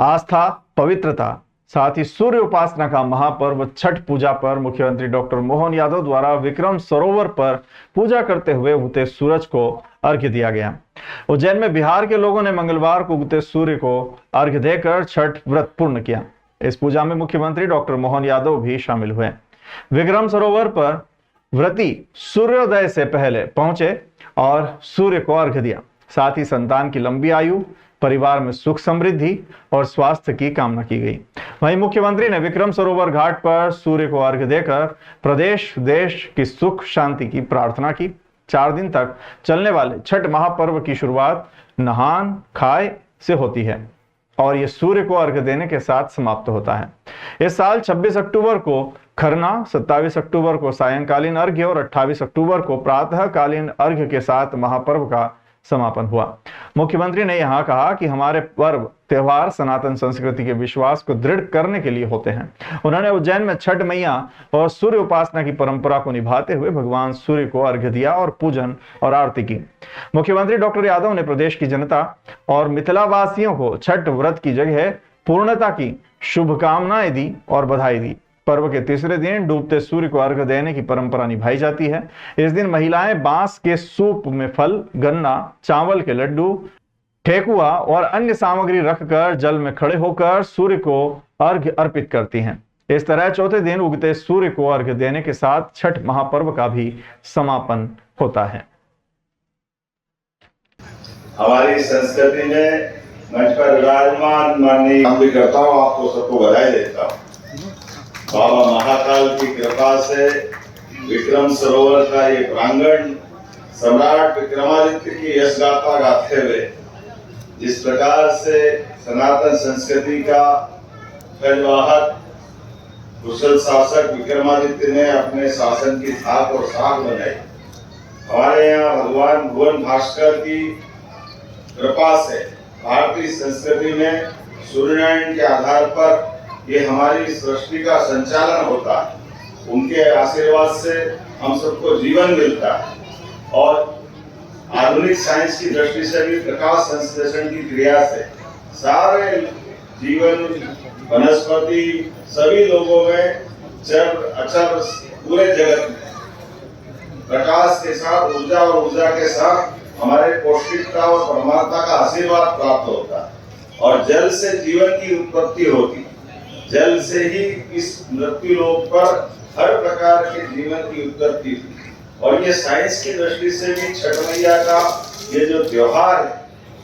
आस्था, पवित्रता, साथ ही सूर्य उपासना का महापर्व छठ पूजा पर मुख्यमंत्री डॉक्टर मोहन यादव द्वारा विक्रम सरोवर पर पूजा करते हुए उगते सूरज को अर्घ्य दिया गया। उज्जैन में बिहार के लोगों ने मंगलवार को उगते सूर्य को अर्घ्य देकर छठ व्रत पूर्ण किया। इस पूजा में मुख्यमंत्री डॉक्टर मोहन यादव भी शामिल हुए। विक्रम सरोवर पर व्रती सूर्योदय से पहले पहुंचे और सूर्य को अर्घ्य दिया। साथ ही संतान की लंबी आयु, परिवार में सुख समृद्धि और स्वास्थ्य की कामना की गई। वहीं मुख्यमंत्री ने विक्रम सरोवर घाट पर सूर्य को अर्घ्य देकर प्रदेश देश की सुख शांति की प्रार्थना की। 4 दिन तक चलने वाले छठ महापर्व की शुरुआत नहान खाए से होती है और ये सूर्य को अर्घ्य देने के साथ समाप्त होता है। इस साल 26 अक्टूबर को खरना, 27 अक्टूबर को सायंकालीन अर्घ्य और 28 अक्टूबर को प्रातःकालीन अर्घ्य के साथ महापर्व का समापन हुआ। मुख्यमंत्री ने यहां कहा कि हमारे पर्व त्योहार सनातन संस्कृति के विश्वास को दृढ़ करने के लिए होते हैं। उन्होंने उज्जैन में छठ मैया और सूर्य उपासना की परंपरा को निभाते हुए भगवान सूर्य को अर्घ्य दिया और पूजन और आरती की। मुख्यमंत्री डॉक्टर यादव ने प्रदेश की जनता और मिथिला वासियों को छठ व्रत की जगह पूर्णता की शुभकामनाएं दी और बधाई दी। पर्व के तीसरे दिन डूबते सूर्य को अर्घ्य देने की परंपरा निभाई जाती है। इस दिन महिलाएं बांस के सूप में फल, गन्ना, चावल के लड्डू, ठेकुआ और अन्य सामग्री रखकर जल में खड़े होकर सूर्य को अर्घ्य अर्पित करती हैं। इस तरह चौथे दिन उगते सूर्य को अर्घ्य देने के साथ छठ महापर्व का भी समापन होता है। हमारी संस्कृति में मंच पर विराजमान माननीय भी करता हूँ, आपको सबको बधाई देता हूँ। बाबा महाकाल की कृपा से विक्रम सरोवर का ये प्रांगण सम्राट विक्रमादित्य की यश गाथा गाते हुए जिस प्रकार से सनातन संस्कृति का खजवाहक कुशल शासक विक्रमादित्य ने अपने शासन की धाक और साख बनाई, हमारे यहाँ भगवान भुवन भास्कर की कृपा से भारतीय संस्कृति में सूर्यनारायण के आधार पर ये हमारी सृष्टि का संचालन होता है। उनके आशीर्वाद से हम सबको जीवन मिलता है और आधुनिक साइंस की दृष्टि से भी प्रकाश संश्लेषण की क्रिया से सारे जीवन, वनस्पति, सभी लोगों में चर अचर पूरे जगत में प्रकाश के साथ ऊर्जा और ऊर्जा के साथ हमारे पौष्टिकता और परमात्मा का आशीर्वाद प्राप्त होता है और जल से जीवन की उत्पत्ति होती है। जल से ही इस मृत्यु लोक पर हर प्रकार के जीवन की उत्पत्ति हुई और ये साइंस की दृष्टि से भी छठ मैया का ये जो त्योहार है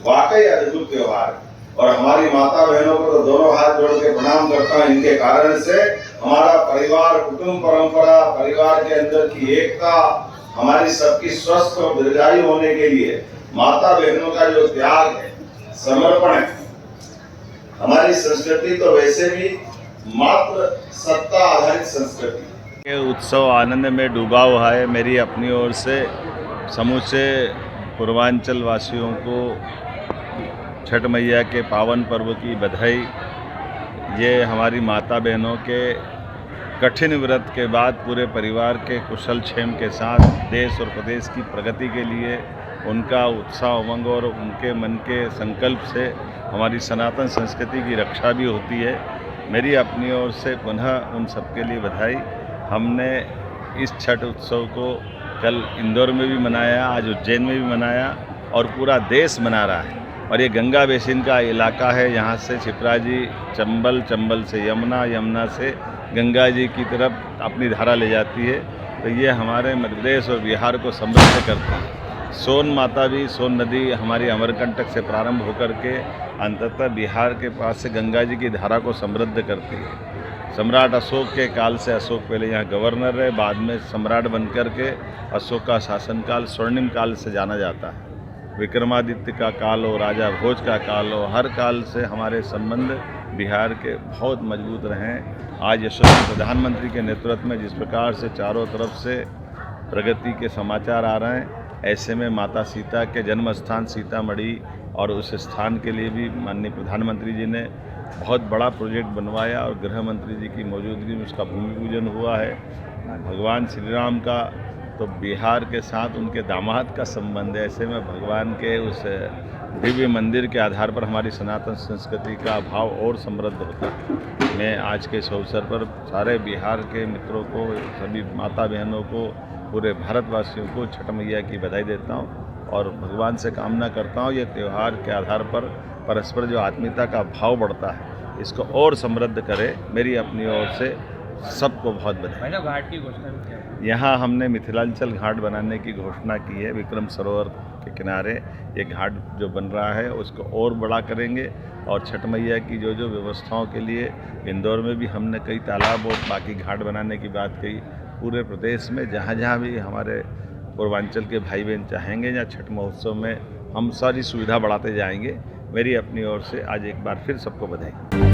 वाकई अद्भुत त्योहार है और हमारी माता बहनों को तो दोनों हाथ जोड़ के प्रणाम करता हूँ। इनके कारण से हमारा परिवार, कुटुंब परंपरा, परिवार के अंदर की एकता, हमारी सबकी स्वस्थ और दीर्घायु होने के लिए माता बहनों का जो त्याग है, समर्पण है। हमारी संस्कृति तो वैसे भी मात्र सत्ता आधारित संस्कृति के उत्सव आनंद में डूबा हुआ है। मेरी अपनी ओर से समूचे पूर्वांचल वासियों को छठ मैया के पावन पर्व की बधाई। ये हमारी माता बहनों के कठिन व्रत के बाद पूरे परिवार के कुशल क्षेम के साथ देश और प्रदेश की प्रगति के लिए उनका उत्साह, उमंग और उनके मन के संकल्प से हमारी सनातन संस्कृति की रक्षा भी होती है। मेरी अपनी ओर से पुनः उन सबके लिए बधाई। हमने इस छठ उत्सव को कल इंदौर में भी मनाया, आज उज्जैन में भी मनाया और पूरा देश मना रहा है। और ये गंगा बेसिन का इलाका है, यहाँ से क्षिप्रा जी चंबल, चंबल से यमुना, यमुना से गंगा जी की तरफ अपनी धारा ले जाती है। तो ये हमारे मध्य प्रदेश और बिहार को समृद्ध करता है। सोन माता भी, सोन नदी हमारी अमरकंटक से प्रारंभ होकर के अंततः बिहार के पास से गंगा जी की धारा को समृद्ध करती है। सम्राट अशोक के काल से, अशोक पहले यहाँ गवर्नर रहे, बाद में सम्राट बनकर के अशोक का शासनकाल स्वर्णिम काल से जाना जाता है। विक्रमादित्य का काल हो, राजा भोज का काल हो, हर काल से हमारे संबंध बिहार के बहुत मजबूत रहे। आज यशस्वी प्रधानमंत्री के नेतृत्व में जिस प्रकार से चारों तरफ से प्रगति के समाचार आ रहे हैं, ऐसे में माता सीता के जन्म स्थान सीतामढ़ी और उस स्थान के लिए भी माननीय प्रधानमंत्री जी ने बहुत बड़ा प्रोजेक्ट बनवाया और गृह मंत्री जी की मौजूदगी में उसका भूमि पूजन हुआ है। भगवान श्री राम का तो बिहार के साथ उनके दामाद का संबंध है। ऐसे में भगवान के उस दिव्य मंदिर के आधार पर हमारी सनातन संस्कृति का भाव और समृद्ध होता है। मैं आज के इस अवसर पर सारे बिहार के मित्रों को, सभी माता बहनों को, पूरे भारतवासियों को छठ मैया की बधाई देता हूँ और भगवान से कामना करता हूँ ये त्यौहार के आधार पर परस्पर जो आत्मीयता का भाव बढ़ता है इसको और समृद्ध करे। मेरी अपनी ओर से सबको बहुत बधाई। घाट की घोषणा भी किया। यहाँ हमने मिथिलांचल घाट बनाने की घोषणा की है। विक्रम सरोवर के किनारे ये घाट जो बन रहा है उसको और बड़ा करेंगे और छठ मैया की जो जो व्यवस्थाओं के लिए इंदौर में भी हमने कई तालाब और बाकी घाट बनाने की बात कही। पूरे प्रदेश में जहाँ जहाँ भी हमारे पूर्वांचल के भाई बहन चाहेंगे या छठ महोत्सव में हम सारी सुविधा बढ़ाते जाएंगे। मेरी अपनी ओर से आज एक बार फिर सबको बधाई।